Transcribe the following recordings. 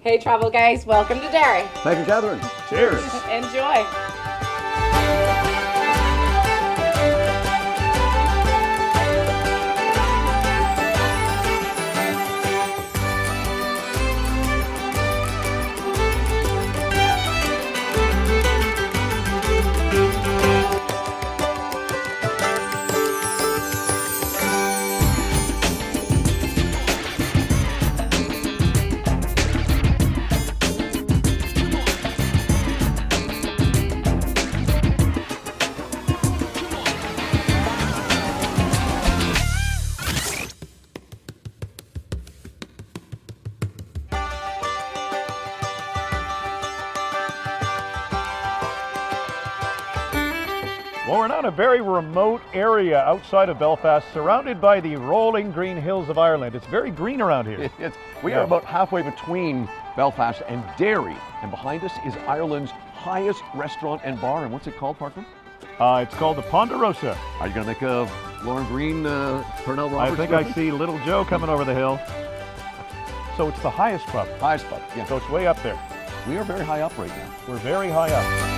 Hey, travel guys, welcome to Derry. Thank you, Catherine. Cheers. Enjoy. Well, we're now in a very remote area outside of Belfast, surrounded by the rolling green hills of Ireland. It's very green around here. We are about halfway between Belfast and Derry, and behind us is Ireland's highest restaurant and bar. And what's it called, Parkman? It's called the Ponderosa. Are you going to make a Lauren Green, Pernell Roberts? I think I see Little Joe coming over the hill. So it's the highest pub. Highest pub, yeah. So it's way up there. We are very high up right now. We're very high up.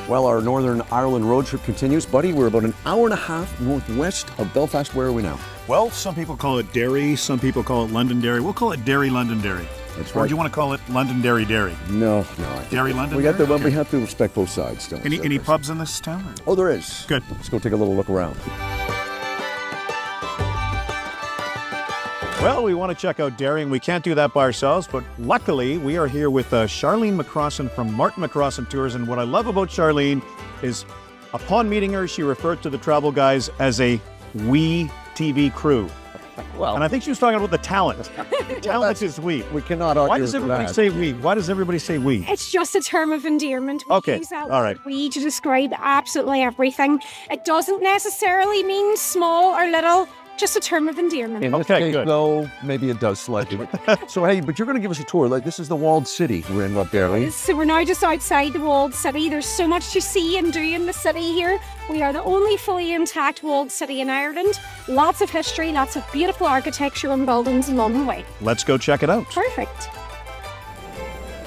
Well, our Northern Ireland road trip continues. Buddy, we're about an hour and a half northwest of Belfast. Where are we now? Well, some people call it Derry, some people call it Londonderry. We'll call it Derry, Londonderry. That's Or right. do you want to call it Londonderry, Derry? No. Derry, London. We have to respect both sides, don't we? Any pubs in this town? Oh, there is. Good. Let's go take a little look around. Well, we want to check out Derry, and we can't do that by ourselves, but luckily we are here with Charlene McCrossan from Martin McCrossan Tours, and what I love about Charlene is upon meeting her, she referred to the travel guys as a "we" TV crew. Well, And I think she was talking about the talent. Talent is we. we cannot argue Why does with everybody that. say we? Why does everybody say we? It's just a term of endearment. We Okay, use that all right. we to describe absolutely everything. It doesn't necessarily mean small or little, just a term of endearment. In this Okay, case, good. though, maybe it does slightly. So, hey, but you're going to give us a tour. Like, this is the walled city we're in, what, Derry? So we're now just outside the walled city. There's so much to see and do in the city here. We are the only fully intact walled city in Ireland. Lots of history, lots of beautiful architecture and buildings along the way. Let's go check it out. Perfect.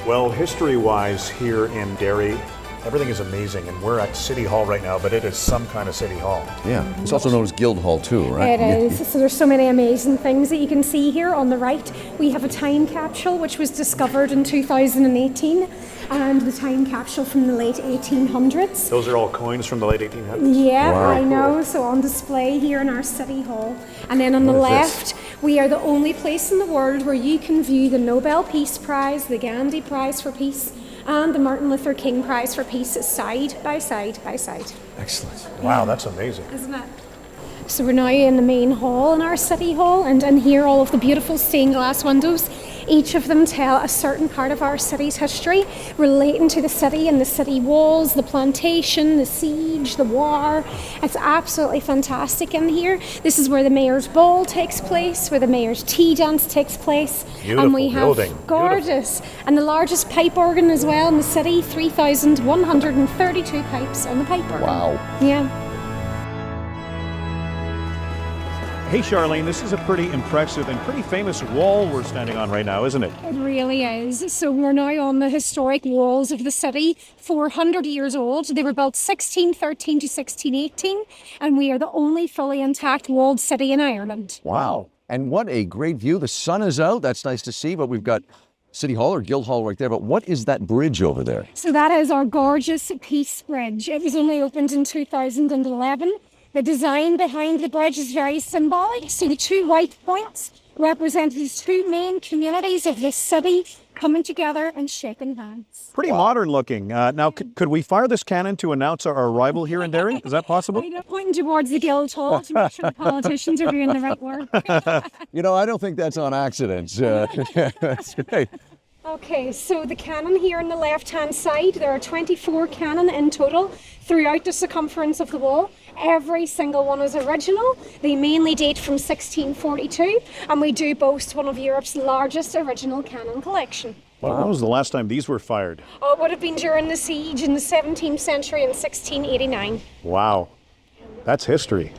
Well, history-wise here in Derry, everything is amazing, and we're at City Hall right now, but it is some kind of City Hall. Yeah. It's also known as Guildhall, too, right? It is. So there's so many amazing things that you can see here on the right. We have a time capsule which was discovered in 2018, and the time capsule from the late 1800s. Those are all coins from the late 1800s? Yeah, Wow. I know. So on display here in our city hall. And then on the What is left, we are the only place in the world where you can view the Nobel Peace Prize, the Gandhi Prize for Peace, and the Martin Luther King Prize for Peace side by side by side. Excellent. Wow, that's amazing. Isn't it? So we're now in the main hall in our city hall, and here all of the beautiful stained glass windows. Each of them tell a certain part of our city's history relating to the city and the city walls, the plantation, the siege, the war. It's absolutely fantastic in here. This is where the mayor's ball takes place, where the mayor's tea dance takes place. Beautiful and we have building. gorgeous. And the largest pipe organ as well in the city, 3,132 pipes on the pipe organ. Wow. Yeah. Hey, Charlene, this is a pretty impressive and pretty famous wall we're standing on right now, isn't it? It really is. So we're now on the historic walls of the city, 400 years old. They were built 1613 to 1618, and we are the only fully intact walled city in Ireland. Wow. And what a great view. The sun is out. That's nice to see, but we've got City Hall or Guildhall right there. But what is that bridge over there? So that is our gorgeous Peace Bridge. It was only opened in 2011. The design behind the bridge is very symbolic. So the two white points represent these two main communities of this city coming together and shaking hands. Pretty modern looking. Now, could we fire this cannon to announce our arrival here in Derry? Is that possible? I'm pointing towards the Guildhall to make sure the politicians are doing the right work. You know, I don't think that's on accident. That's great. Okay, so the cannon here on the left-hand side, there are 24 cannon in total throughout the circumference of the wall. Every single one is original. They mainly date from 1642, and we do boast one of Europe's largest original cannon collection. Well, when was the last time these were fired? Oh, it would have been during the siege in the 17th century in 1689. Wow. That's history.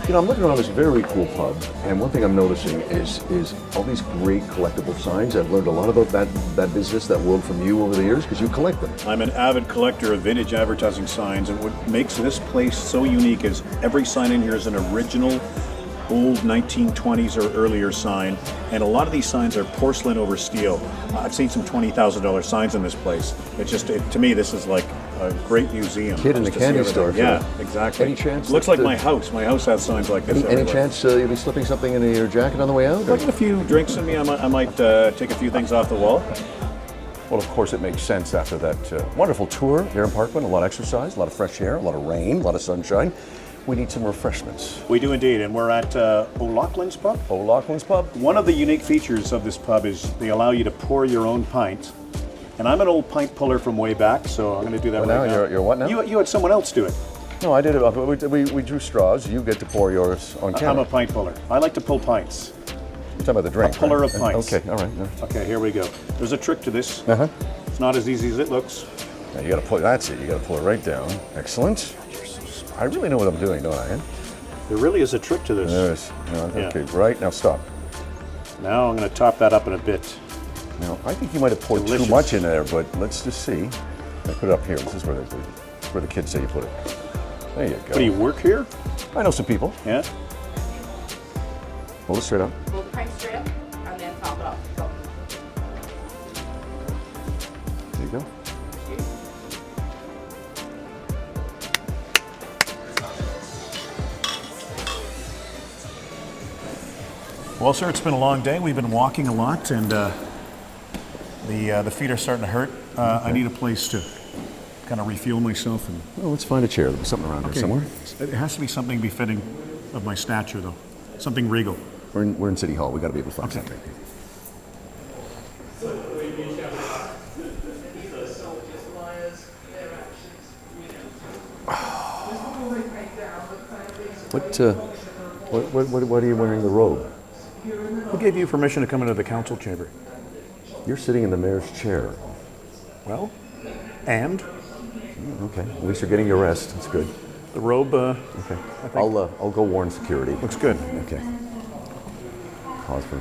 You know, I'm looking around this very cool pub, and one thing I'm noticing is all these great collectible signs. I've learned a lot about that business, that world from you over the years, because you collect them. I'm an avid collector of vintage advertising signs, and what makes this place so unique is every sign in here is an original old 1920s or earlier sign, and a lot of these signs are porcelain over steel. I've seen some $20,000 signs in this place. It's just, to me, this is like a great museum. Kid in the just to see candy everything. store. Yeah, exactly. Any chance Looks that like my house. My house has signs like this. Any chance you'll be slipping something into your jacket on the way out? If I get a few drinks in me, I might take a few things off the wall. Well, of course, it makes sense after that wonderful tour here in Parkland. A lot of exercise, a lot of fresh air, a lot of rain, a lot of sunshine. We need some refreshments. We do indeed, and we're at O'Loughlin's Pub. O'Loughlin's Pub? One of the unique features of this pub is they allow you to pour your own pint. And I'm an old pint puller from way back, so I'm going to do that right now. You're what now? You had someone else do it. No, I did it. We drew straws. You get to pour yours on camera. I'm a pint puller. I like to pull pints. You're talking about the drink. A puller right? of pints. Okay, all right. Okay, here we go. There's a trick to this. Uh-huh. It's not as easy as it looks. Now you got to pull. That's it. You got to pull it right down. Excellent. I really know what I'm doing, don't I? There really is a trick to this. There is. Yeah. Okay, right now stop. Now I'm going to top that up in a bit. Now I think you might have poured Delicious. too much in there, but let's just see. I put it up here. This is where the kids say you put it. There you go. Do you work here? I know some people. Yeah. Hold it straight up. Hold the pint straight up and then top it off. Go. There you go. Well, sir, it's been a long day. We've been walking a lot, and the feet are starting to hurt. I need a place to kind of refuel myself. And Well, let's find a chair. There'll be something around here somewhere. It has to be something befitting of my stature, though. Something regal. We're in City Hall. We got to be able to find Okay. something. What are you wearing the robe? Who gave you permission to come into the council chamber? You're sitting in the mayor's chair. Well, and Okay, at least you're getting your rest. That's good. the robe Okay, I'll go warn security. looks good. Okay. Pause for.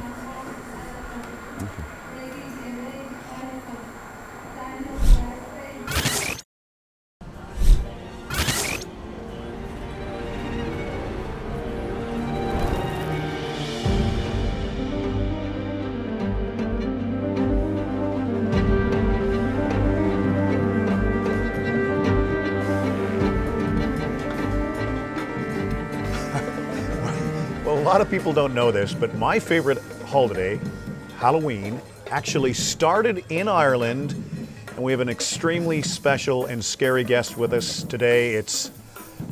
Okay. Well, a lot of people don't know this, but my favorite holiday, Halloween, actually started in Ireland, and we have an extremely special and scary guest with us today. It's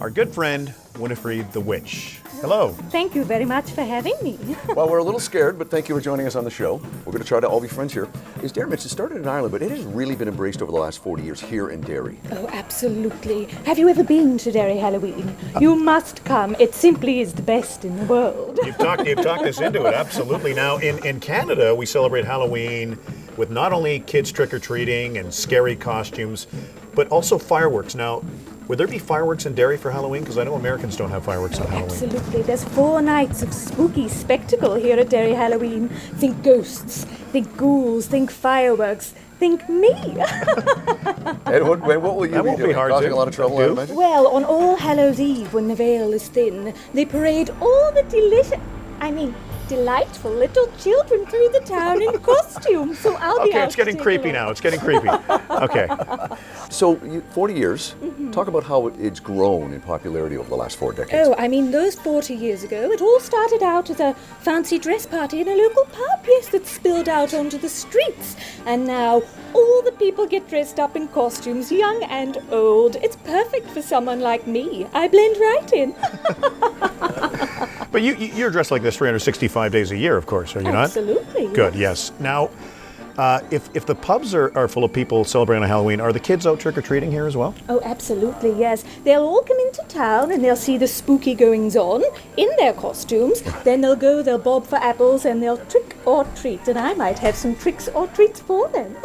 our good friend, Winifred the Witch. Hello. Thank you very much for having me. Well, we're a little scared, but thank you for joining us on the show. We're going to try to all be friends here. As Derry mentioned, it started in Ireland, but it has really been embraced over the last 40 years here in Derry. Oh, absolutely. Have you ever been to Derry Halloween? You must come. It simply is the best in the world. You've talked us into it, absolutely. Now, in Canada, we celebrate Halloween with not only kids trick-or-treating and scary costumes, but also fireworks. Now, would there be fireworks in Derry for Halloween? Because I know Americans don't have fireworks on Halloween. Absolutely. There's 4 nights of spooky spectacle here at Derry Halloween. Think ghosts, think ghouls, think fireworks, think me. And what will you That be won't be doing? hard Causing to a lot of trouble, do. I imagine? Well, on All Hallows Eve, when the veil is thin, they parade all the delicious, delightful little children through the town in costume. So I'll be Okay, out it's getting to take a creepy look. now. It's getting creepy. Okay. So, 40 years. Talk about how it's grown in popularity over the last 4 decades. Oh, I mean, those 40 years ago, it all started out as a fancy dress party in a local pub, yes, that spilled out onto the streets. And now all the people get dressed up in costumes, young and old. It's perfect for someone like me. I blend right in. But you're dressed like this 365 days a year, of course, are you not? Absolutely. Good, yes. Now, if the pubs are full of people celebrating Halloween, are the kids out trick-or-treating here as well? Oh, absolutely, yes. They'll all come into town and they'll see the spooky goings-on in their costumes. Then they'll bob for apples and they'll trick or treat. And I might have some tricks or treats for them.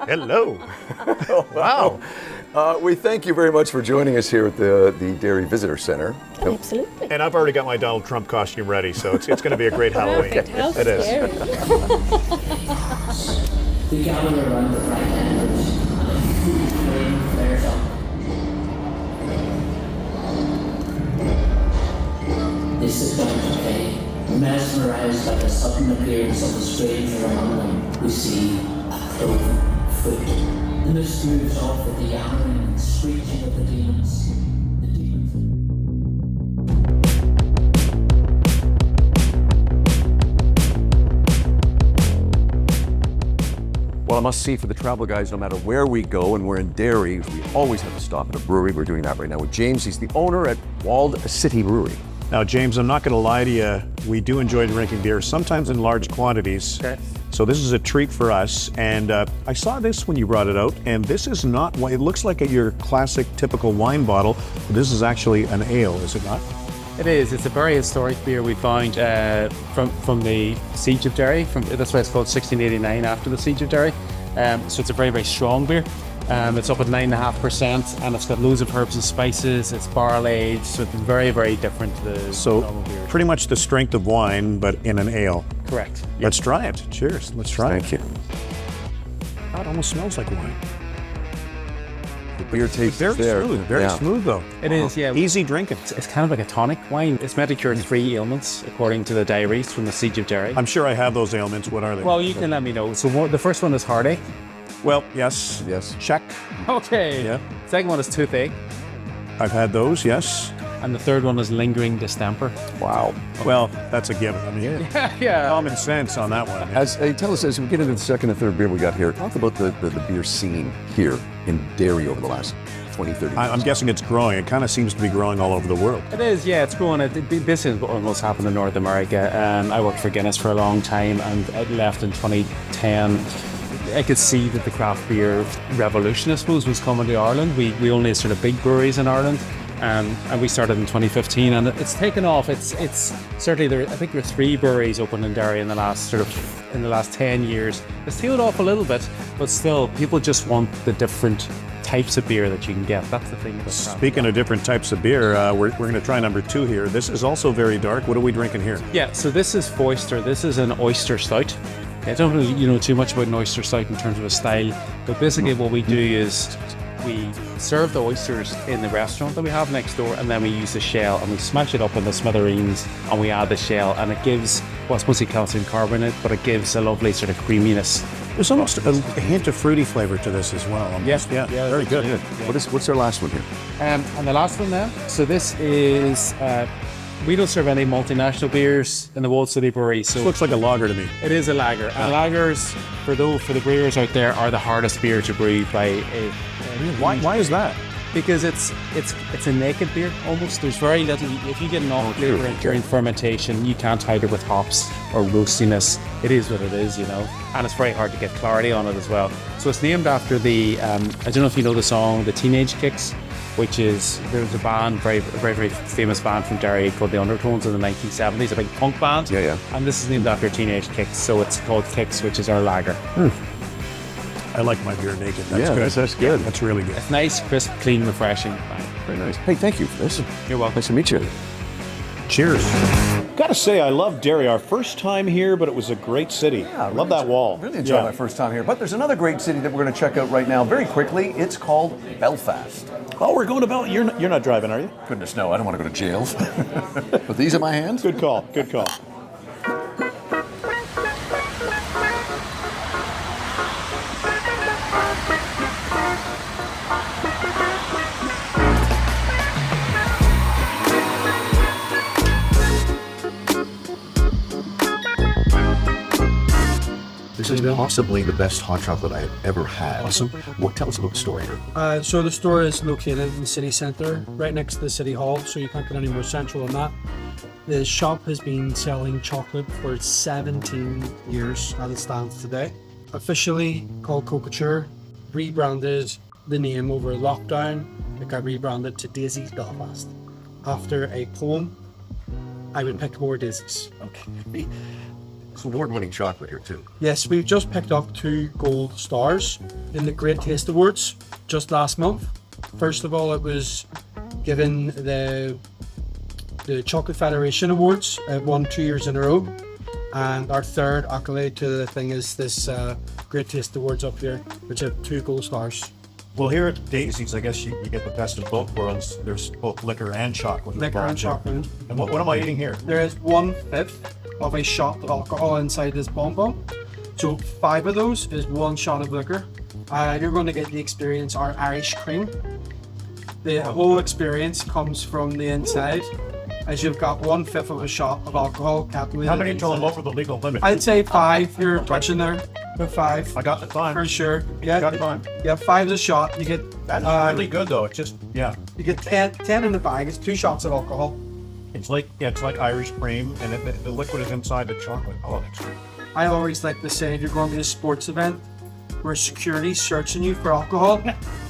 Hello. Wow. We thank you very much for joining us here at the Derry Visitor Center. Absolutely. And I've already got my Donald Trump costume ready, so it's going to be a great Halloween. Perfect. How It is. scary. We gather around the bright embers and a huge flame flares up. They sit down to play, mesmerized by the sudden appearance of a stranger among them. We see a cloven foot. The mist moves off with the yammering and screeching of the demons. The demons. Well, a must-see for the travel guys no matter where we go, and we're in Derry. We always have to stop at a brewery. We're doing that right now with James. He's the owner at Walled City Brewery. Now, James, I'm not going to lie to you. We do enjoy drinking beer, sometimes in large quantities. Okay. So this is a treat for us. And I saw this when you brought it out, and this is not, it looks like your classic, typical wine bottle. But this is actually an ale, is it not? It is. It's a very historic beer we found from the Siege of Derry. That's why it's called 1689, after the Siege of Derry. So it's a very, very strong beer. It's up at 9.5%, and it's got loads of herbs and spices. It's barrel aged, so it's very, very different to the normal beer. Pretty much the strength of wine, but in an ale. Correct. Let's try it. Cheers. Let's try Thank it. you. Oh, it almost smells like wine. The beer tastes Very there. smooth. Very Yeah. smooth, though. It is, yeah. Easy drinking. It's kind of like a tonic wine. It's meant to cure 3 ailments, according to the diaries from the Siege of Derry. I'm sure I have those ailments. What are they? Well, you can let me know. So the first one is heartache. Well, yes. Yes. Check. Okay. Yeah. Second one is toothache. I've had those, yes. And the third one is lingering distemper. Wow. Well, that's a given. I mean, Yeah. common sense on that one. Tell us, as we get into the second and third beer we got here, talk about the beer scene here in Derry over the last 20, 30 years. I'm guessing it's growing. It kind of seems to be growing all over the world. It is, yeah, it's growing. This is almost happened in North America. I worked for Guinness for a long time and I left in 2010. I could see that the craft beer revolution, I suppose, was coming to Ireland. We only had sort of big breweries in Ireland. And we started in 2015, and it's taken off. It's certainly I think there are 3 breweries open in Derry in the last 10 years. It's tailed off a little bit, but still, people just want the different types of beer that you can get. That's the thing about craft. Speaking of different types of beer, we're going to try number 2 here. This is also very dark. What are we drinking here? Yeah, so this is Foister. This is an oyster stout. I don't really know too much about an oyster stout in terms of a style, but basically what we do is we serve the oysters in the restaurant that we have next door, and then we use the shell and we smash it up in the smithereens and we add the shell, and it gives, well, it's mostly calcium carbonate, but it gives a lovely sort of creaminess. There's almost a hint of fruity flavor to this as well. Almost. Yeah, very good. What's our last one here? And the last one then, so this is, we don't serve any multinational beers in the Walled City Brewery. So This looks like a lager to me. it is a lager. And lagers, for the brewers out there, are the hardest beer to brew by a Why is that? because it's a naked beer almost. There's very little. If you get an off flavor during fermentation, you can't hide it with hops or roastiness. It is what it is, and it's very hard to get clarity on it as well. So it's named after the I don't know if you know the song The Teenage Kicks, which is, there's a band, very famous band from Derry called the Undertones in the 1970s, a big punk band. Yeah. And this is named after Teenage Kicks, so it's called Kicks, which is our lager. I like my beer naked. That's Yeah, good. that's good. That's really good. It's nice, crisp, clean, refreshing. Very nice. Hey, thank you for this. You're welcome. Nice to meet you. Cheers. Gotta say, I love Derry. Our first time here, but it was a great city. I love that wall. Really enjoyed my first time here. But there's another great city that we're going to check out right now very quickly. It's called Belfast. Oh, we're going to Belfast. You're not driving, are you? Goodness, no, I don't want to go to jail. But these are my hands. Good call. Good call. This is possibly the best hot chocolate I have ever had. Awesome. Tell us about the story here. So the store is located in the city centre, right next to the city hall, so you can't get any more central than that. The shop has been selling chocolate for 17 years as it stands today. Officially called Cocature, rebranded the name over lockdown. It got rebranded to Daisy's Belfast. After a poem, I would pick more daisies. Okay. It's award-winning chocolate here too. Yes, we've just picked up 2 gold stars in the Great Taste Awards just last month. First of all, it was given the Chocolate Federation Awards. It won 2 years in a row. And our third accolade to the thing is this Great Taste Awards up here, which have 2 gold stars. Well, here at Daisy's, I guess you get the best of both worlds. There's both liquor and chocolate. Liquor and chocolate. And what am I eating here? There is 1/5 of a shot of alcohol inside this bonbon. So 5 of those is 1 shot of liquor. You're going to get the experience, our Irish cream. The whole experience comes from the inside, as you've got 1/5 of a shot of alcohol calculated. How many told them what were the legal limit? I'd say 5. You're touching there. About 5. I got the time. For sure. Yeah. Got the time. Yeah, 5 is a shot. You get That's really good though. It's just You get 10 in the bag. It's 2 shots of alcohol. it's like Irish cream, and the liquid is inside the chocolate. Oh, that's great. I always like to say if you're going to a sports event where security's searching you for alcohol,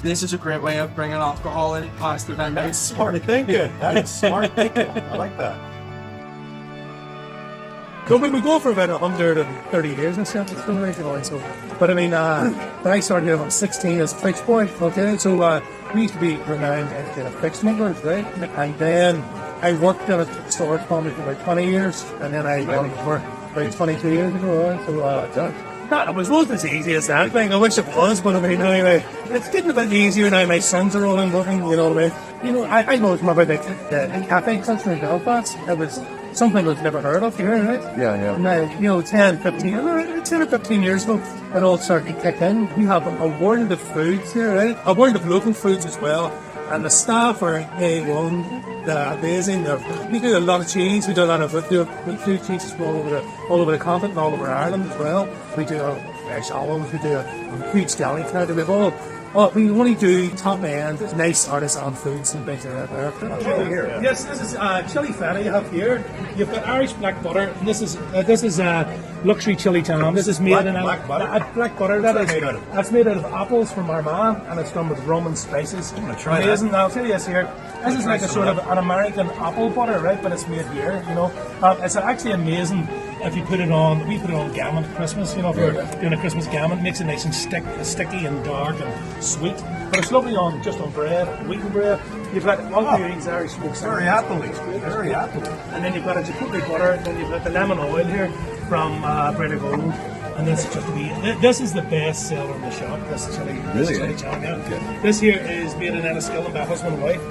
this is a great way of bringing alcohol in past the vendor. That's smart thinking. That is smart thinking. I like that. So we go for about 130 years and stuff. It's been really going so. But I mean, when I started here when I was 16 as a fix boy, okay, so we used to be renowned as fix smugglers, right? And then I worked in a store probably for about 20 years, and then I went for about 22 years ago. Right? So it wasn't as easy as that thing. I wish it was, but I mean, anyway, it's getting a bit easier now. My sons are all in working, you know what I mean? You know, I know about the cafe culture in Belfast. It was something we've never heard of here, right? Yeah. Now, 10 or 15 years ago, it all started to kick in. We have a world of foods here, right? A world of local foods as well. And the staff are A1, they're amazing. We do a lot of cheese. We do a lot of food cheeses from all over the continent and all over Ireland as well. We do fresh olives. We do a huge deli counter. We only do top end, nice artisan foods and things like that there. Yes, this is chili feta you have here. You've got Irish black butter, and this is luxury chili tam. This is made black butter. Black butter. That's made out of apples from Armagh, and it's done with rum and spices. I'm gonna try Amazing. that. I'll tell you this here. This is like a sort of an American apple butter, right? But it's made here. You know, it's actually amazing. If you put it on, we put it on gammon at Christmas, you know, if you're doing a Christmas gammon, it makes it nice and sticky and dark and sweet. But it's lovely just on bread, wheaten bread. You've got all these Irish smoked Very happily. Very happily. and then you've got a chipotle butter, then you've got the lemon oil here from Bread of Gold. And this is the best seller in the shop. This chili jam, yeah. This here is made in Enniskillen by a husband and wife.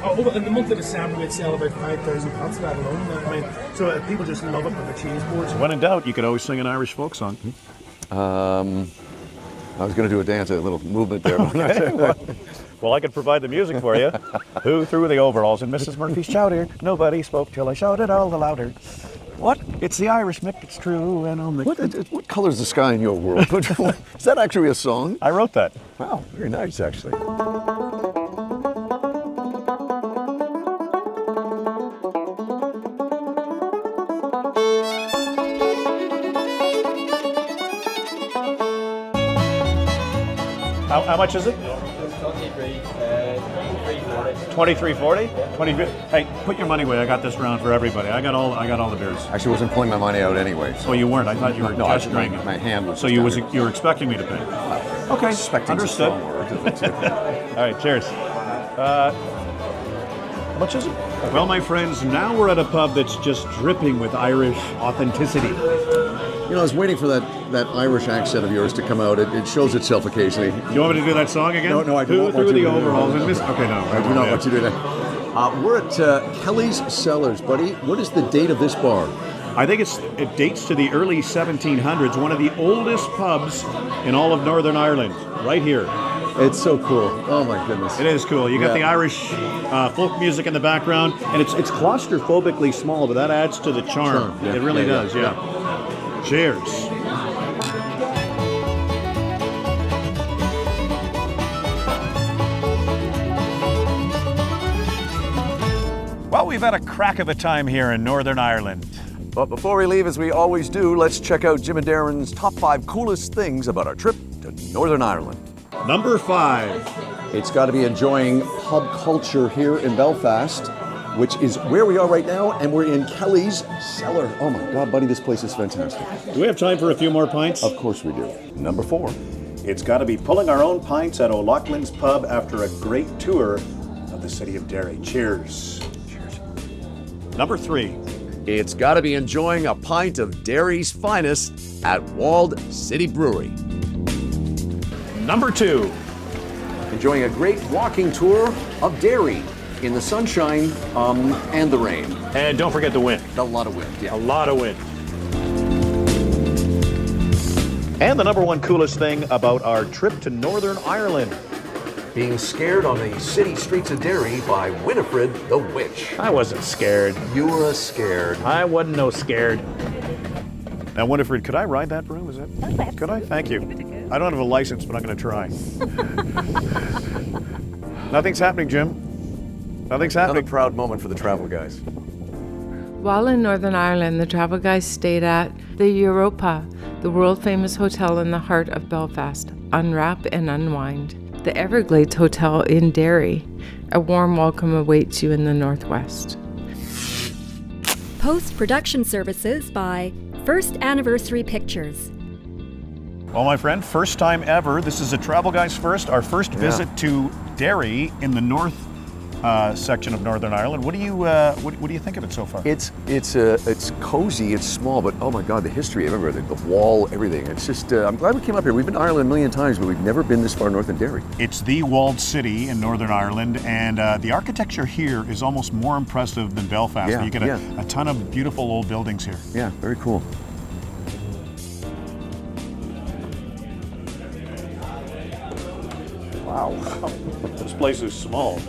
In the month of December, we'd sell about 5,000 pounds of that alone. I mean, so people just love it with the cheese boards. When in doubt, you could always sing an Irish folk song. I was going to do a little movement there. Well, I could provide the music for you. Who threw the overalls in Mrs. Murphy's chowder? Nobody spoke till I shouted all the louder. What? It's the Irish Mick, it's true, and on the... What color's the sky in your world? Is that actually a song? I wrote that. Wow, very nice, actually. How much is it? 23.40. 23. Hey, put your money away. I got this round for everybody. I got all the beers. Actually, I wasn't pulling my money out anyway. So. Oh, you weren't. I thought you were gesturing. My hand was. So you were expecting me to pay. Okay, understood. All right, cheers. How much is it? Well, my friends, now we're at a pub that's just dripping with Irish authenticity. You know, I was waiting for that Irish accent of yours to come out. It shows itself occasionally. You want me to do that song again? No, I do not want Who threw you the to. overalls in this? Okay, no. I do not want you to do that. We're at Kelly's Cellars, buddy. What is the date of this bar? I think it dates to the early 1700s, one of the oldest pubs in all of Northern Ireland, right here. It's so cool. Oh my goodness. It is cool. You got the Irish folk music in the background, and it's claustrophobically small, but that adds to the charm. Yeah. It really does, yeah. Cheers. we've had a crack of a time here in Northern Ireland. But before we leave, as we always do, let's check out Jim and Darren's top 5 coolest things about our trip to Northern Ireland. Number 5. It's got to be enjoying pub culture here in Belfast, which is where we are right now, and we're in Kelly's Cellar. Oh my God, buddy, this place is fantastic. Do we have time for a few more pints? Of course we do. Number 4. It's got to be pulling our own pints at O'Loughlin's Pub after a great tour of the city of Derry. Cheers. Cheers. Number 3. It's got to be enjoying a pint of Derry's finest at Walled City Brewery. Number 2. Enjoying a great walking tour of Derry in the sunshine and the rain. And don't forget the wind. A lot of wind, yeah. A lot of wind. And the number 1 coolest thing about our trip to Northern Ireland. Being scared on the city streets of Derry by Winifred the Witch. I wasn't scared. You were scared. I wasn't no scared. Now, Winifred, could I ride that broom? Is that? Could I? Thank you. I don't have a license, but I'm going to try. Nothing's happening, Jim. Nothing's happening. Another proud moment for the travel guys. While in Northern Ireland, the travel guys stayed at the Europa, the world-famous hotel in the heart of Belfast. Unwrap and unwind. The Everglades Hotel in Derry. A warm welcome awaits you in the Northwest. Post-production services by First Anniversary Pictures. Well, my friend, first time ever. This is a Travel Guys First, our first visit to Derry in the north section of Northern Ireland. What do you think of it so far? It's cozy, it's small, but oh my God, the history, everywhere, the wall, everything. It's just, I'm glad we came up here. We've been to Ireland a million times, but we've never been this far north than Derry. It's the walled city in Northern Ireland, and the architecture here is almost more impressive than Belfast. Yeah, You get a ton of beautiful old buildings here. Yeah, very cool. Wow. This place is small.